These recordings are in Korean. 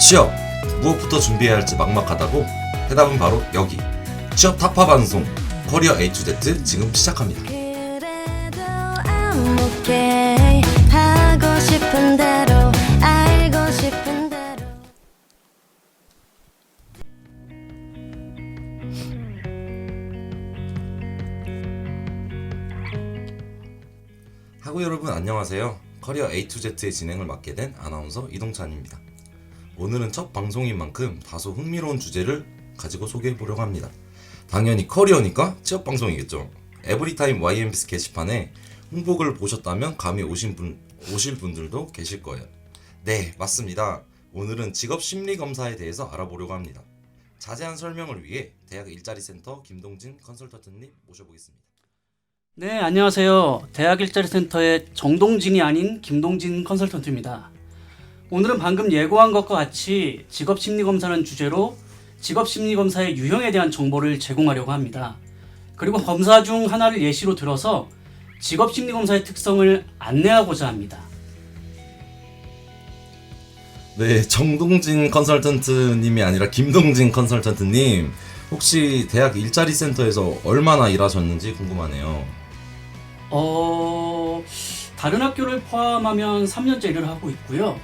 취업 무엇부터 준비해야 할지 막막하다고? 해답은 바로 여기 취업 타파 방송 커리어 A to Z 지금 시작합니다. 그래도 I'm okay. 하고 싶은 대로 알고 싶은 대로 하고 여러분 안녕하세요. 커리어 A to Z의 진행을 맡게 된 아나운서 이동찬입니다. 오늘은 첫 방송인 만큼 다소 흥미로운 주제를 가지고 소개해 보려고 합니다. 당연히 커리어니까 취업 방송이겠죠. 에브리타임 YMBS 게시판에 홍보글 보셨다면 감히 오실 분들도 계실 거예요. 네, 맞습니다. 오늘은 직업심리검사에 대해서 알아보려고 합니다. 자세한 설명을 위해 대학 일자리센터 김동진 컨설턴트님 모셔보겠습니다. 네, 안녕하세요. 대학 일자리센터의 정동진이 아닌 김동진 컨설턴트입니다. 오늘은 방금 예고한 것과 같이 직업심리검사라는 주제로 직업심리검사의 유형에 대한 정보를 제공하려고 합니다. 그리고 검사 중 하나를 예시로 들어서 직업심리검사의 특성을 안내하고자 합니다. 네, 정동진 컨설턴트님이 아니라 김동진 컨설턴트님, 혹시 대학 일자리센터에서 얼마나 일하셨는지 궁금하네요. 다른 학교를 포함하면 3년째 일을 하고 있고요.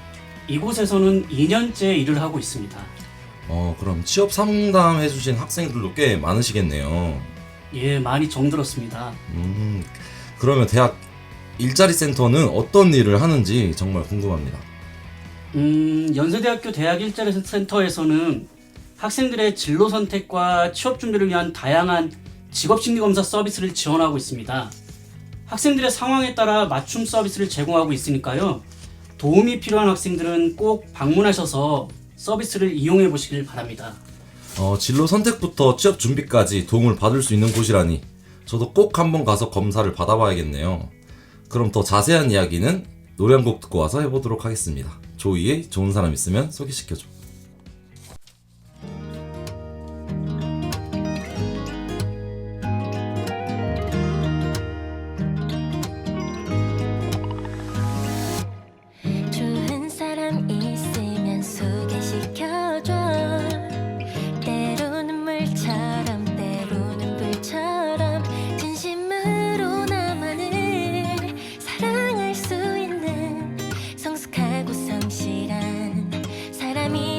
이곳에서는 2년째 일을 하고 있습니다. 그럼 취업 상담 해주신 학생들도 꽤 많으시겠네요. 예, 많이 정들었습니다. 그러면 대학 일자리센터는 어떤 일을 하는지 정말 궁금합니다. 연세대학교 대학 일자리센터에서는 학생들의 진로 선택과 취업 준비를 위한 다양한 직업심리검사 서비스를 지원하고 있습니다. 학생들의 상황에 따라 맞춤 서비스를 제공하고 있으니까요. 도움이 필요한 학생들은 꼭 방문하셔서 서비스를 이용해 보시길 바랍니다. 진로 선택부터 취업 준비까지 도움을 받을 수 있는 곳이라니 저도 꼭 한번 가서 검사를 받아봐야겠네요. 그럼 더 자세한 이야기는 노래 한 곡 듣고 와서 해보도록 하겠습니다. 조이의 좋은 사람 있으면 소개시켜줘. 좋은 사람 있으면 소개시켜줘. 때로는 물처럼 때로는 불처럼 진심으로 나만을 사랑할 수 있는 성숙하고 성실한 사람이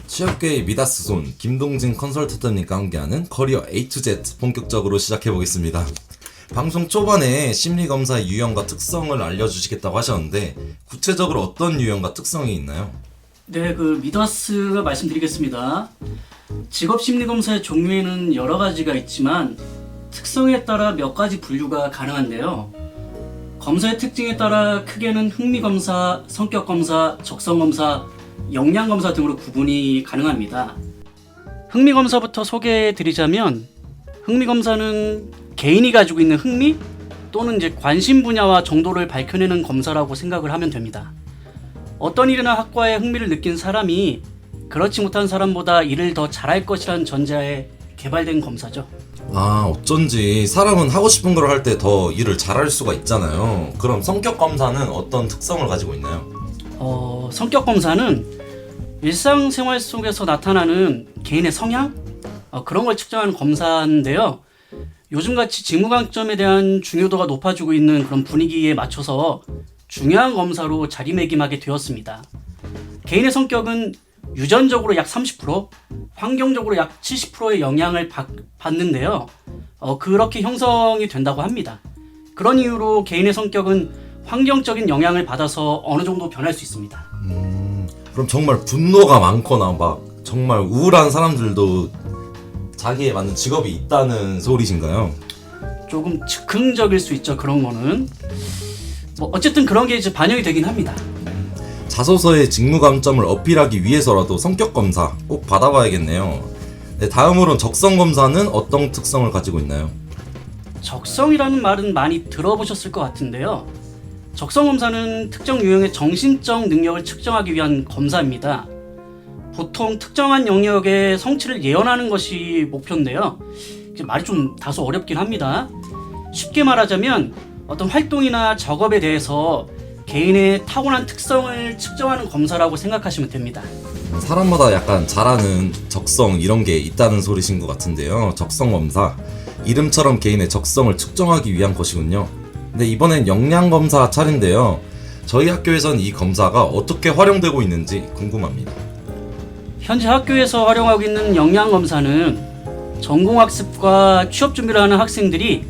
취업계의 미다스손 김동진 컨설턴트님과 함께하는 커리어 A to Z 본격적으로 시작해보겠습니다. 방송 초반에 심리검사의 유형과 특성을 알려주시겠다고 하셨는데 구체적으로 어떤 유형과 특성이 있나요? 네, 미다스가 말씀드리겠습니다. 직업심리검사의 종류에는 여러 가지가 있지만 특성에 따라 몇 가지 분류가 가능한데요. 검사의 특징에 따라 크게는 흥미검사, 성격검사, 적성검사, 역량검사 등으로 구분이 가능합니다. 흥미검사부터 소개해드리자면 흥미검사는 개인이 가지고 있는 흥미 또는 이제 관심 분야와 정도를 밝혀내는 검사라고 생각을 하면 됩니다. 어떤 일이나 학과에 흥미를 느낀 사람이 그렇지 못한 사람보다 일을 더 잘할 것이라는 전제하에 개발된 검사죠. 어쩐지 사람은 하고 싶은 걸 할 때 더 일을 잘할 수가 있잖아요. 그럼 성격 검사는 어떤 특성을 가지고 있나요? 성격 검사는 일상생활 속에서 나타나는 개인의 성향? 그런 걸 측정하는 검사인데요. 요즘같이 직무강점에 대한 중요도가 높아지고 있는 그런 분위기에 맞춰서 중요한 검사로 자리매김하게 되었습니다. 개인의 성격은 유전적으로 약 30%, 환경적으로 약 70%의 영향을 받는데요. 그렇게 형성이 된다고 합니다. 그런 이유로 개인의 성격은 환경적인 영향을 받아서 어느 정도 변할 수 있습니다. 그럼 정말 분노가 많거나 막 정말 우울한 사람들도 자기에 맞는 직업이 있다는 소리신가요? 조금 즉흥적일 수 있죠. 그런 거는 어쨌든 그런 게 이제 반영이 되긴 합니다. 자소서의 직무감점을 어필하기 위해서라도 성격검사 꼭 받아봐야겠네요. 네, 다음으로는 적성검사는 어떤 특성을 가지고 있나요? 적성이라는 말은 많이 들어보셨을 것 같은데요. 적성검사는 특정 유형의 정신적 능력을 측정하기 위한 검사입니다. 보통 특정한 영역의 성취를 예언하는 것이 목표인데요. 말이 좀 다소 어렵긴 합니다. 쉽게 말하자면 어떤 활동이나 작업에 대해서 개인의 타고난 특성을 측정하는 검사라고 생각하시면 됩니다. 사람마다 약간 잘하는 적성 이런 게 있다는 소리신 것 같은데요. 적성검사, 이름처럼 개인의 적성을 측정하기 위한 것이군요. 근데 이번엔 역량검사 차례인데요. 저희 학교에선 이 검사가 어떻게 활용되고 있는지 궁금합니다. 현재 학교에서 활용하고 있는 역량검사는 전공학습과 취업 준비를 하는 학생들이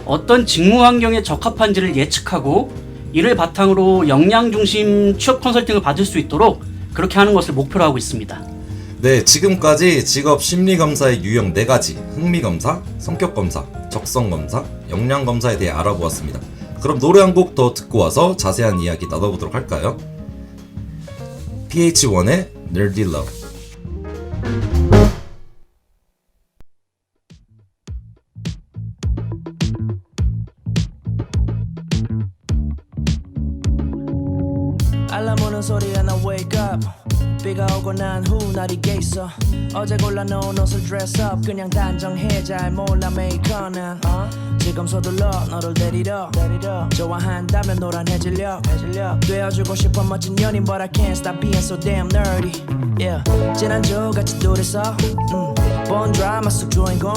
어떤 직무 환경에 적합한지를 예측하고 이를 바탕으로 역량 중심 취업 컨설팅을 받을 수 있도록 그렇게 하는 것을 목표로 하고 있습니다. 네, 지금까지 직업 심리검사의 유형 4가지, 흥미검사, 성격검사, 적성검사, 역량검사에 대해 알아보았습니다. 그럼 노래 한 곡 더 듣고 와서 자세한 이야기 나눠보도록 할까요? PH1의 Nerdy Love. 알람 오는 소리에 나 wake up 비가 오고 난 후 날이 개 있어 어제 골라놓은 옷을 dress up 그냥 단정해 잘 몰라 메이커는 지금 서둘러 너를 데리러 좋아한다면 노란해질려 되어주고 싶어 멋진 연인 but I can't stop being so damn nerdy yeah. 지난주 같이 둘이서 본 드라마 속 주인공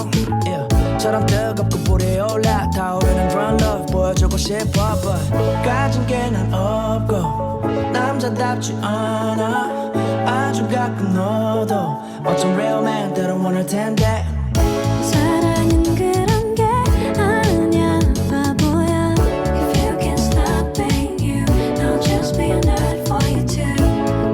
yeah. 처럼 뜨겁고 불이 올라 타오르는 run love 보여주고 싶어 but 가진 게 난 없고 남자답지 않아 아주 가끔 너도 어쩜 real man들은 원할 텐데 사랑은 그런 게 아니야 바보야 If you can't stop being you I'll just be a nerd for you too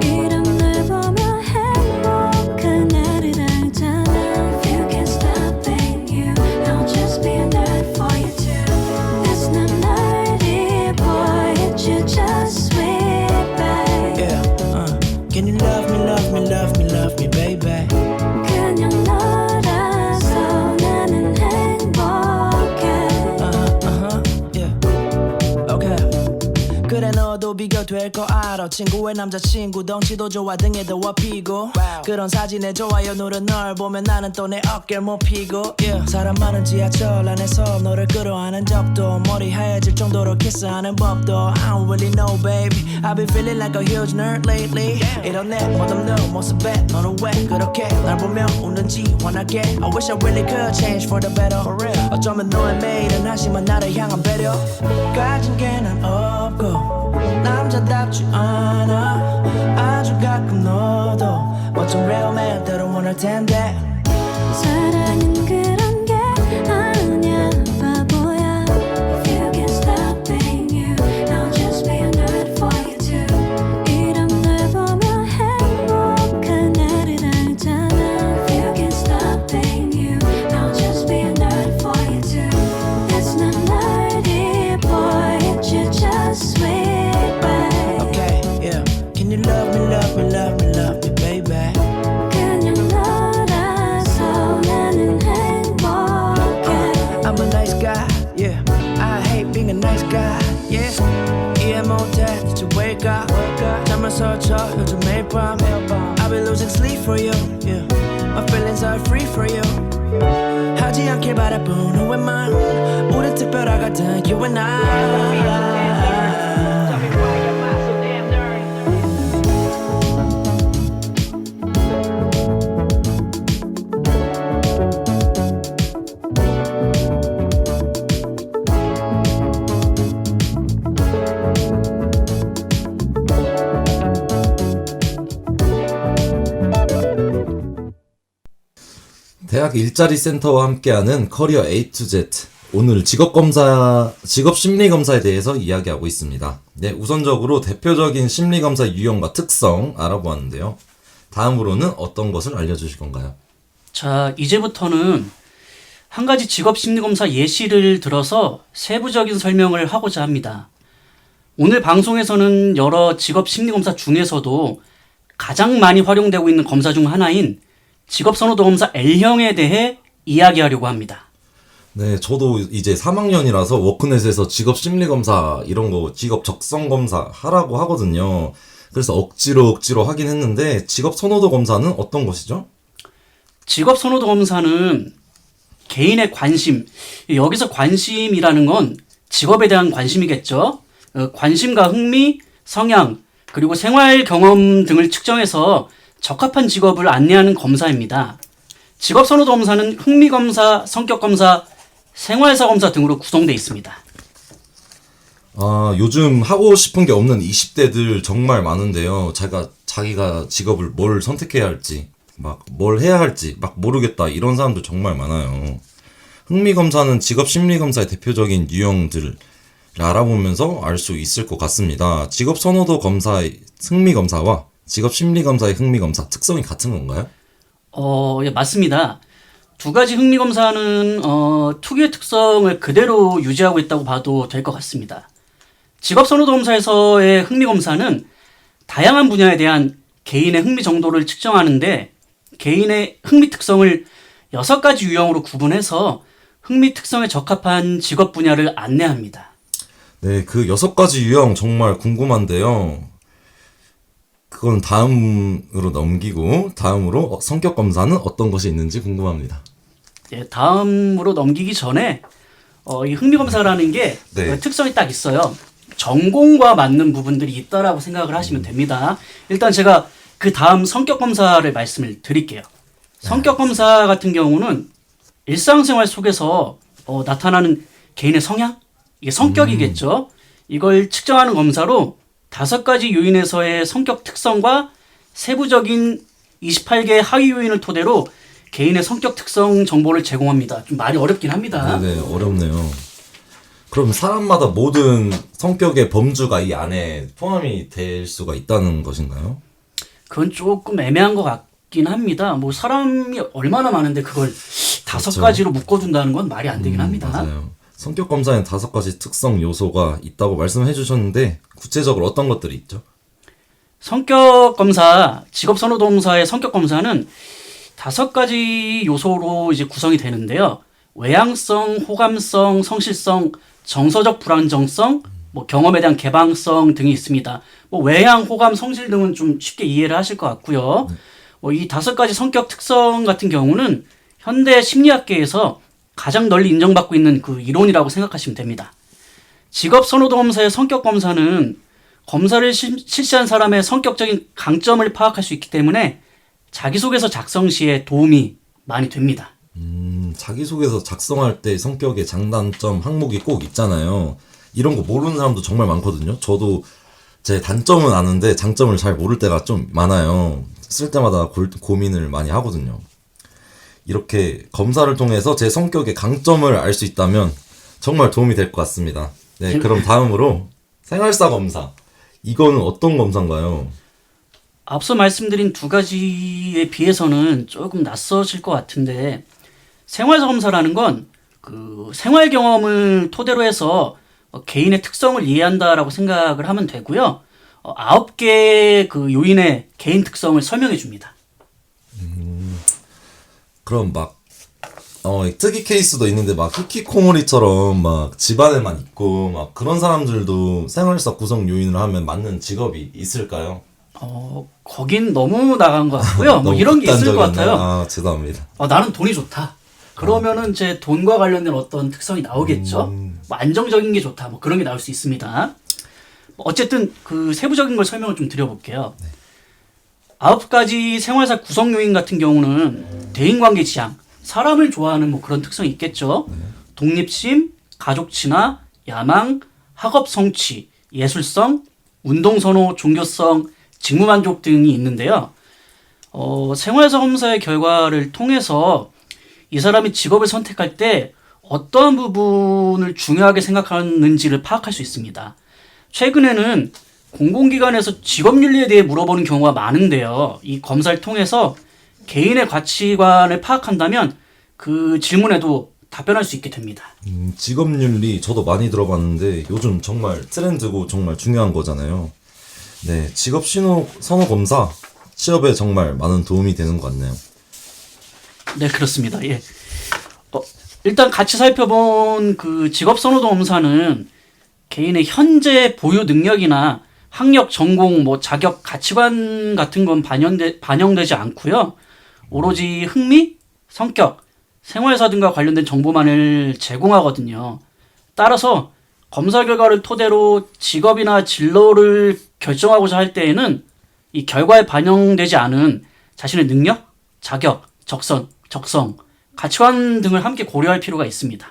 이런 날 보며 행복한 나를 알잖아 If you can't stop being you I'll just be a nerd for you too It's not nerdy boy It's you just sweet babe yeah. Can you love me, love me, love me, love me, baby 그냥 너라서 나는 행복해 yeah. Okay. 그래 너도 비교될 거 알아 친구의 남자친구 덩치도 좋아 등에 더워피고 그런 사진에 좋아요 누른 널 보면 나는 또 내 어깨를 못 피고 yeah. 사람 많은 지하철 안에서 너를 끌어안은 적도 머리 하얘질 정도로 키스하는 법도 I don't really know baby I've been feeling like a huge nerd lately 이런 내 멋없는 모습에 너는 왜 그렇게 날 보며 웃는지 원하게 I wish I really could change for the better 어쩌면 너의 매일은 한심한 나를 향한 배려 가진 게 난 없고 남자답지 않아 아주 가끔 너도 어쩜 real man 때론 원할 텐데 사랑은 그런 게 아니야 바보야 If you can't stop being you I'll just be a nerd for you too 이런 날 보면 행복한 나를 알잖아 If you can't stop being you I'll just be a nerd for you too It's not nerdy boy It's you just sweet babe Okay, yeah. Can you love me, love me, love me, love me, baby? 그냥 너라서 나는 행복해 I'm a nice guy, yeah. I hate being a nice guy, yeah. 이해 못해, just wake up. 잠을 설쳐, 요즘 매일 밤. I've been losing sleep for you, yeah. My feelings are free for you. 하지 않길 바라본 후회만. 우린 특별하거든, you and I. 대학 일자리 센터와 함께하는 커리어 A to Z. 오늘 직업 심리 검사에 대해서 이야기하고 있습니다. 네, 우선적으로 대표적인 심리 검사 유형과 특성 알아보았는데요. 다음으로는 어떤 것을 알려주실 건가요? 자, 이제부터는 한 가지 직업 심리 검사 예시를 들어서 세부적인 설명을 하고자 합니다. 오늘 방송에서는 여러 직업 심리 검사 중에서도 가장 많이 활용되고 있는 검사 중 하나인 직업 선호도 검사 L형에 대해 이야기하려고 합니다. 네, 저도 이제 3학년이라서 워크넷에서 직업 심리 검사 이런 거 직업 적성 검사 하라고 하거든요. 그래서 억지로 하긴 했는데 직업 선호도 검사는 어떤 것이죠? 직업 선호도 검사는 개인의 관심, 여기서 관심이라는 건 직업에 대한 관심이겠죠. 관심과 흥미, 성향, 그리고 생활 경험 등을 측정해서 적합한 직업을 안내하는 검사입니다. 직업 선호도 검사는 흥미 검사, 성격 검사, 생활사 검사 등으로 구성되어 있습니다. 아, 요즘 하고 싶은 게 없는 20대들 정말 많은데요. 자기가 직업을 뭘 선택해야 할지, 막 뭘 해야 할지 막 모르겠다 이런 사람들 정말 많아요. 흥미 검사는 직업 심리 검사의 대표적인 유형들을 알아보면서 알 수 있을 것 같습니다. 직업 선호도 검사의 흥미 검사와 직업 심리 검사의 흥미 검사 특성이 같은 건가요? 예, 맞습니다. 두 가지 흥미 검사는 특유의 특성을 그대로 유지하고 있다고 봐도 될 것 같습니다. 직업 선호도 검사에서의 흥미 검사는 다양한 분야에 대한 개인의 흥미 정도를 측정하는데 개인의 흥미 특성을 6가지 유형으로 구분해서 흥미 특성에 적합한 직업 분야를 안내합니다. 네, 그 6가지 유형 정말 궁금한데요. 그건 다음으로 넘기고 다음으로 성격 검사는 어떤 것이 있는지 궁금합니다. 예, 다음으로 넘기기 전에 이 흥미 검사라는 게 네. 특성이 딱 있어요. 전공과 맞는 부분들이 있다라고 생각을 하시면 됩니다. 일단 제가 그 다음 성격 검사를 말씀을 드릴게요. 성격 검사 같은 경우는 일상생활 속에서 나타나는 개인의 성향? 이게 성격이겠죠. 이걸 측정하는 검사로 5가지 요인에서의 성격 특성과 세부적인 28개의 하위 요인을 토대로 개인의 성격 특성 정보를 제공합니다. 좀 말이 어렵긴 합니다. 네네, 어렵네요. 그럼 사람마다 모든 성격의 범주가 이 안에 포함이 될 수가 있다는 것인가요? 그건 조금 애매한 것 같긴 합니다. 뭐 사람이 얼마나 많은데 그걸 5가지로 묶어둔다는 건 말이 안 되긴 합니다. 맞아요. 성격 검사엔 5가지 특성 요소가 있다고 말씀해 주셨는데 구체적으로 어떤 것들이 있죠? 성격 검사, 직업 선호도 검사의 성격 검사는 5가지 요소로 이제 구성이 되는데요. 외향성, 호감성, 성실성, 정서적 불안정성, 뭐 경험에 대한 개방성 등이 있습니다. 뭐 외향, 호감, 성실 등은 좀 쉽게 이해를 하실 것 같고요. 이 5가지 성격 특성 같은 경우는 현대 심리학계에서 가장 널리 인정받고 있는 그 이론이라고 생각하시면 됩니다. 직업 선호도 검사의 성격 검사는 검사를 실시한 사람의 성격적인 강점을 파악할 수 있기 때문에 자기소개서 작성 시에 도움이 많이 됩니다. 자기소개서 작성할 때 성격의 장단점 항목이 꼭 있잖아요. 이런 거 모르는 사람도 정말 많거든요. 저도 제 단점은 아는데 장점을 잘 모를 때가 좀 많아요. 쓸 때마다 고민을 많이 하거든요. 이렇게 검사를 통해서 제 성격의 강점을 알 수 있다면 정말 도움이 될 것 같습니다. 네, 그럼 다음으로 생활사 검사. 이거는 어떤 검사인가요? 앞서 말씀드린 두 가지에 비해서는 조금 낯서실 것 같은데 생활사 검사라는 건 그 생활 경험을 토대로 해서 개인의 특성을 이해한다라고 생각을 하면 되고요. 9개의 그 요인의 개인 특성을 설명해 줍니다. 그럼 막 특이 케이스도 있는데 막 히키코모리처럼 막 집안에만 있고 막 그런 사람들도 생활사 구성 요인을 하면 맞는 직업이 있을까요? 거긴 너무 나간 것 같고요. 뭐 너무 이런 게 있을 것 극단적이었나요? 같아요. 아, 죄송합니다. 나는 돈이 좋다. 그러면은 제 돈과 관련된 어떤 특성이 나오겠죠. 뭐 안정적인 게 좋다. 뭐 그런 게 나올 수 있습니다. 어쨌든 그 세부적인 걸 설명을 좀 드려볼게요. 9가지 생활사 구성 요인 같은 경우는 대인관계 지향, 사람을 좋아하는 뭐 그런 특성이 있겠죠. 독립심, 가족 친화, 야망, 학업 성취, 예술성, 운동 선호, 종교성, 직무 만족 등이 있는데요. 생활사 검사의 결과를 통해서 이 사람이 직업을 선택할 때 어떠한 부분을 중요하게 생각하는지를 파악할 수 있습니다. 최근에는 공공기관에서 직업윤리에 대해 물어보는 경우가 많은데요. 이 검사를 통해서 개인의 가치관을 파악한다면 그 질문에도 답변할 수 있게 됩니다. 직업윤리 저도 많이 들어봤는데 요즘 정말 트렌드고 정말 중요한 거잖아요. 네, 직업 선호 검사 취업에 정말 많은 도움이 되는 것 같네요. 네, 그렇습니다. 예. 일단 같이 살펴본 그 직업 선호도 검사는 개인의 현재 보유 능력이나 학력, 전공, 뭐 자격, 가치관 같은 건 반영되지 않고요. 오로지 흥미, 성격, 생활사 등과 관련된 정보만을 제공하거든요. 따라서 검사 결과를 토대로 직업이나 진로를 결정하고자 할 때에는 이 결과에 반영되지 않은 자신의 능력, 자격, 적성, 가치관 등을 함께 고려할 필요가 있습니다.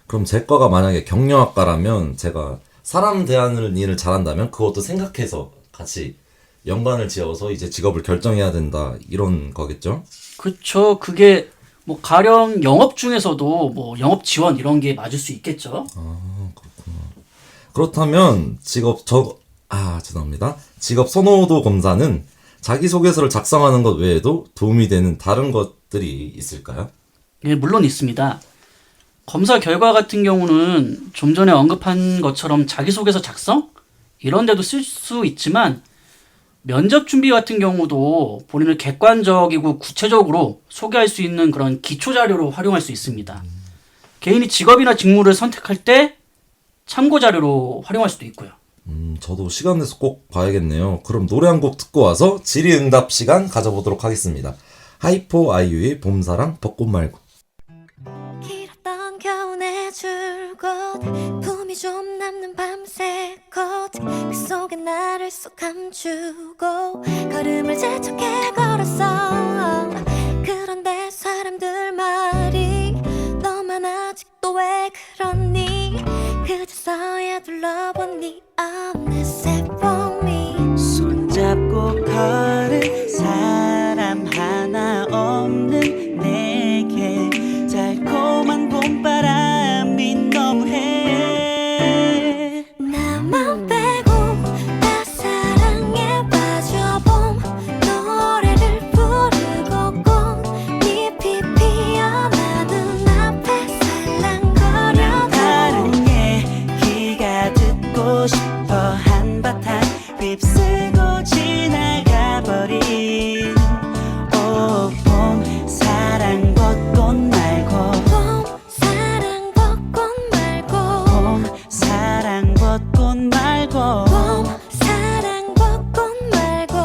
그럼 제 거가 만약에 경영학과라면 제가 사람 대하는 일을 잘한다면 그것도 생각해서 같이 연관을 지어서 이제 직업을 결정해야 된다 이런 거겠죠? 그렇죠. 그게 뭐 가령 영업 중에서도 뭐 영업 지원 이런 게 맞을 수 있겠죠. 그렇다면 죄송합니다. 직업 선호도 검사는 자기소개서를 작성하는 것 외에도 도움이 되는 다른 것들이 있을까요? 예, 물론 있습니다. 검사 결과 같은 경우는 좀 전에 언급한 것처럼 자기소개서 작성? 이런 데도 쓸 수 있지만 면접 준비 같은 경우도 본인을 객관적이고 구체적으로 소개할 수 있는 그런 기초 자료로 활용할 수 있습니다. 개인이 직업이나 직무를 선택할 때 참고 자료로 활용할 수도 있고요. 저도 시간 내서 꼭 봐야겠네요. 그럼 노래 한 곡 듣고 와서 질의응답 시간 가져보도록 하겠습니다. 하이포 아이유의 봄사랑 벚꽃 말고. 길었던 겨울의 줄곧 품이 좀 남는 밤새 컷그 속에 나를 쏙 감추고 걸음을 재촉해 걸었어. 그런데 사람들 말이 너만 아직도 왜 그러니 그제서야 둘러본 네 어느새 봄이 손잡고 걸은 사람 하나 없는 내게 달콤한 봄바람이 너무해. 나만 빼고 다 사랑에 빠져봄 노래를 부르고 꽃잎이 피어나는 앞에 살랑거려 다른 얘기가 듣고 싶어 한바탕 휩쓸고 지나가버린 봄 사랑 벚꽃 말고 봄 사랑 벚꽃 말고 봄 사랑 벚꽃 말고 봄 사랑 벚꽃 말고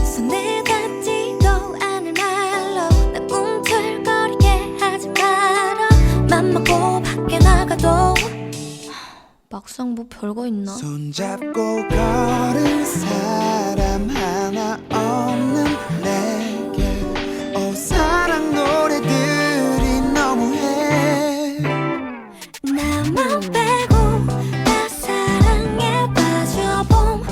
손에 닿지도 않을 말로 나 꿈틀거리게 하지 마라. 맘먹고 밖에 나가도 막상 뭐 별거 있나? 손잡고 걸은 사람 하나 없는 내게 사랑 노래들이 너무해. 나만 빼고 다 사랑에 빠져봄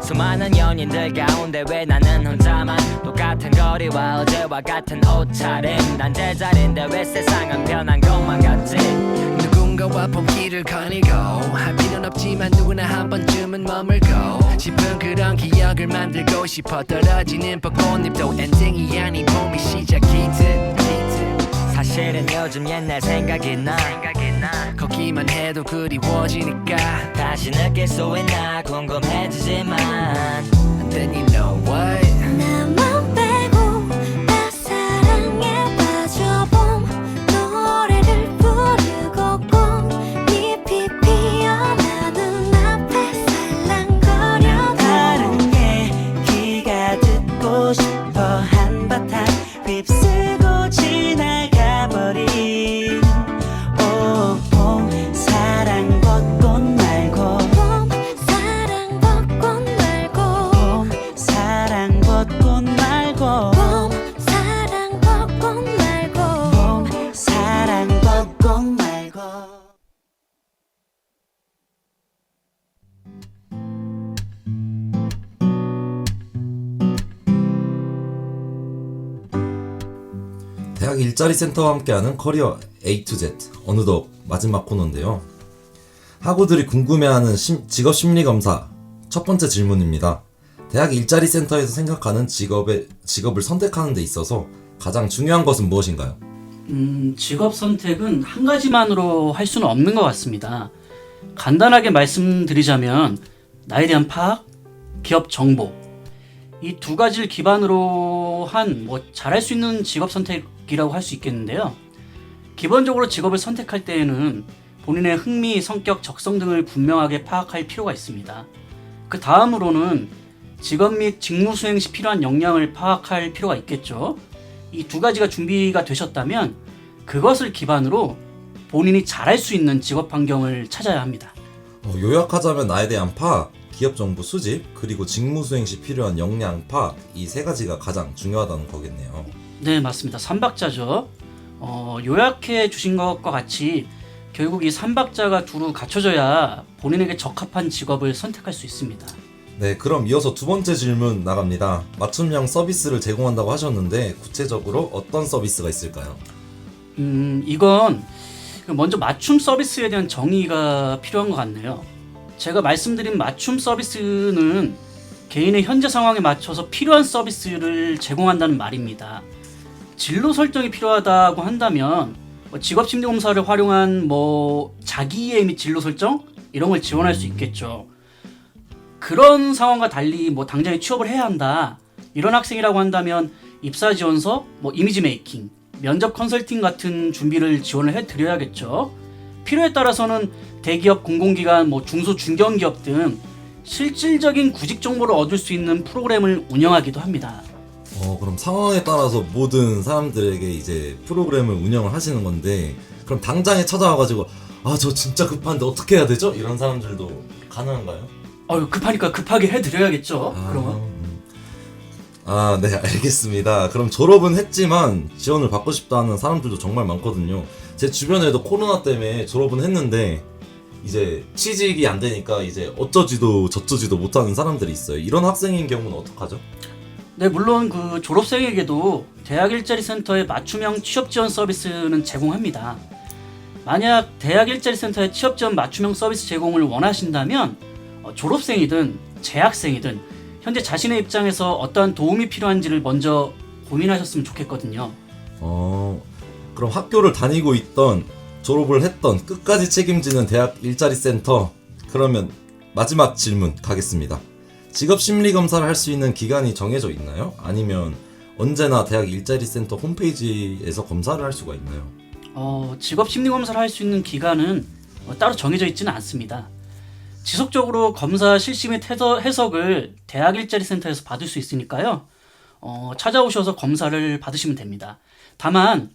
수많은 연인들 가운데 왜 나는 혼자만 똑같은 거리와 어제와 같은 옷차림 난 제자리인데 왜 세상은 변한 것만 같지 누군가와 봄길을 거니고 할 필요는 없지만 누구나 한 번쯤은 머물고 싶은 그런 기억을 만들고 싶어 떨어지는 벚꽃잎도 엔딩이 아닌 봄이 시작이듯 사실은 요즘 옛날 생각이 나 걷기만 해도 그리워지니까 다시 느낄 수 있나 궁금해지지만 And then you know what 나만 빼고 다 사랑에 빠져봄 노래를 부르고 꽃잎이 피어나는 앞에 살랑거려 다른 얘기가 듣고 싶어 한바탕 휩쓸고 지나가버린 오봄 사랑 벚꽃 말고 봄 사랑 벚꽃 말고 봄 사랑 벚꽃 말고 봄 사랑 벚꽃 말고 봄 사랑 벚꽃 말고 대학 일자리 센터와 함께하는 커리어 A to Z 어느덧 마지막 코너인데요. 학우들이 궁금해하는 직업 심리 검사 첫 번째 질문입니다. 대학 일자리 센터에서 생각하는 직업을 선택하는 데 있어서 가장 중요한 것은 무엇인가요? 직업 선택은 한 가지만으로 할 수는 없는 것 같습니다. 간단하게 말씀드리자면 나에 대한 파악, 기업 정보 이 두 가지를 기반으로 한 잘할 수 있는 직업 선택이라고 할 수 있겠는데요. 기본적으로 직업을 선택할 때에는 본인의 흥미, 성격, 적성 등을 분명하게 파악할 필요가 있습니다. 그 다음으로는 직업 및 직무 수행 시 필요한 역량을 파악할 필요가 있겠죠. 이 두 가지가 준비가 되셨다면 그것을 기반으로 본인이 잘할 수 있는 직업 환경을 찾아야 합니다. 요약하자면 나에 대한 파악, 기업 정보 수집, 그리고 직무 수행 시 필요한 역량 파악 이 세 가지가 가장 중요하다는 거겠네요. 네, 맞습니다. 3박자죠. 요약해 주신 것과 같이 결국 이 3박자가 두루 갖춰져야 본인에게 적합한 직업을 선택할 수 있습니다. 네, 그럼 이어서 두 번째 질문 나갑니다. 맞춤형 서비스를 제공한다고 하셨는데 구체적으로 어떤 서비스가 있을까요? 이건 먼저 맞춤 서비스에 대한 정의가 필요한 것 같네요. 제가 말씀드린 맞춤 서비스는 개인의 현재 상황에 맞춰서 필요한 서비스를 제공한다는 말입니다. 진로 설정이 필요하다고 한다면 직업 심리 검사를 활용한 자기 이해 및 진로 설정 이런 걸 지원할 수 있겠죠. 그런 상황과 달리 당장에 취업을 해야 한다 이런 학생이라고 한다면 입사 지원서, 이미지 메이킹, 면접 컨설팅 같은 준비를 지원을 해드려야겠죠. 필요에 따라서는 대기업, 공공기관, 중소, 중견기업 등 실질적인 구직 정보를 얻을 수 있는 프로그램을 운영하기도 합니다. 그럼 상황에 따라서 모든 사람들에게 이제 프로그램을 운영을 하시는 건데 그럼 당장에 찾아와가지고 저 진짜 급한데 어떻게 해야 되죠? 이런 사람들도 가능한가요? 급하니까 급하게 해드려야겠죠. 그러면. 네, 알겠습니다. 그럼 졸업은 했지만 지원을 받고 싶다 하는 사람들도 정말 많거든요. 제 주변에도 코로나 때문에 졸업은 했는데 이제 취직이 안 되니까 이제 어쩌지도 저쩌지도 못하는 사람들이 있어요. 이런 학생인 경우는 어떡하죠? 네, 물론 그 졸업생에게도 대학 일자리 센터의 맞춤형 취업 지원 서비스는 제공합니다. 만약 대학 일자리 센터의 취업 지원 맞춤형 서비스 제공을 원하신다면 졸업생이든 재학생이든 현재 자신의 입장에서 어떠한 도움이 필요한지를 먼저 고민하셨으면 좋겠거든요. 그럼 학교를 다니고 있던 졸업을 했던 끝까지 책임지는 대학 일자리 센터 그러면 마지막 질문 가겠습니다. 직업 심리 검사를 할 수 있는 기간이 정해져 있나요? 아니면 언제나 대학 일자리 센터 홈페이지에서 검사를 할 수가 있나요? 직업 심리 검사를 할 수 있는 기간은 따로 정해져 있지는 않습니다. 지속적으로 검사 실시 및 해석을 대학 일자리 센터에서 받을 수 있으니까요. 찾아오셔서 검사를 받으시면 됩니다. 다만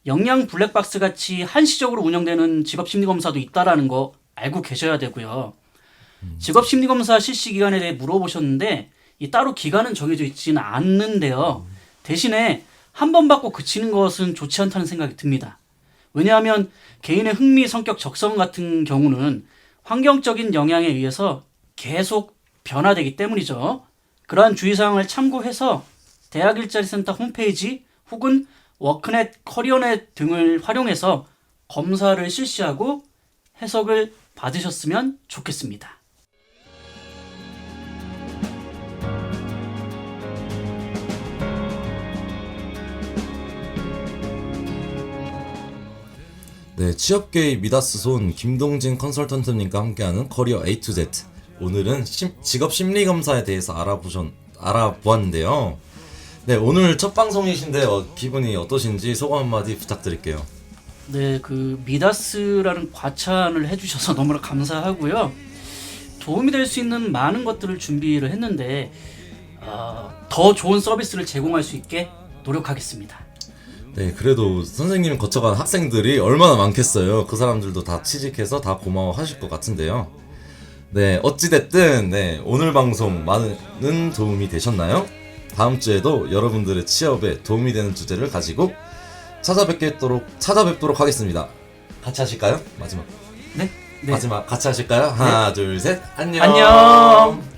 역량 블랙박스 같이 한시적으로 운영되는 직업 심리 검사도 있다라는 거 알고 계셔야 되고요. 직업 심리 검사 실시 기간에 대해 물어보셨는데 따로 기간은 정해져 있지는 않는데요. 대신에 한 번 받고 그치는 것은 좋지 않다는 생각이 듭니다. 왜냐하면 개인의 흥미, 성격, 적성 같은 경우는 환경적인 영향에 의해서 계속 변화되기 때문이죠. 그러한 주의사항을 참고해서 대학 일자리 센터 홈페이지 혹은 워크넷, 커리어넷 등을 활용해서 검사를 실시하고 해석을 받으셨으면 좋겠습니다. 네, 취업계의 미다스손 김동진 컨설턴트님과 함께하는 커리어 A to Z. 오늘은 직업 심리 검사에 대해서 알아보았는데요. 네, 오늘 첫 방송이신데 기분이 어떠신지 소감 한마디 부탁드릴게요. 네, 그 미다스라는 과찬을 해주셔서 너무나 감사하고요. 도움이 될 수 있는 많은 것들을 준비를 했는데 더 좋은 서비스를 제공할 수 있게 노력하겠습니다. 네, 그래도 선생님 거쳐간 학생들이 얼마나 많겠어요. 그 사람들도 다 취직해서 다 고마워하실 것 같은데요. 네, 어찌됐든 네, 오늘 방송 많은 도움이 되셨나요? 다음 주에도 여러분들의 취업에 도움이 되는 주제를 가지고 찾아뵙도록 하겠습니다. 같이 하실까요? 마지막. 네. 마지막 같이 하실까요? 하나, 둘, 셋. 안녕. 안녕.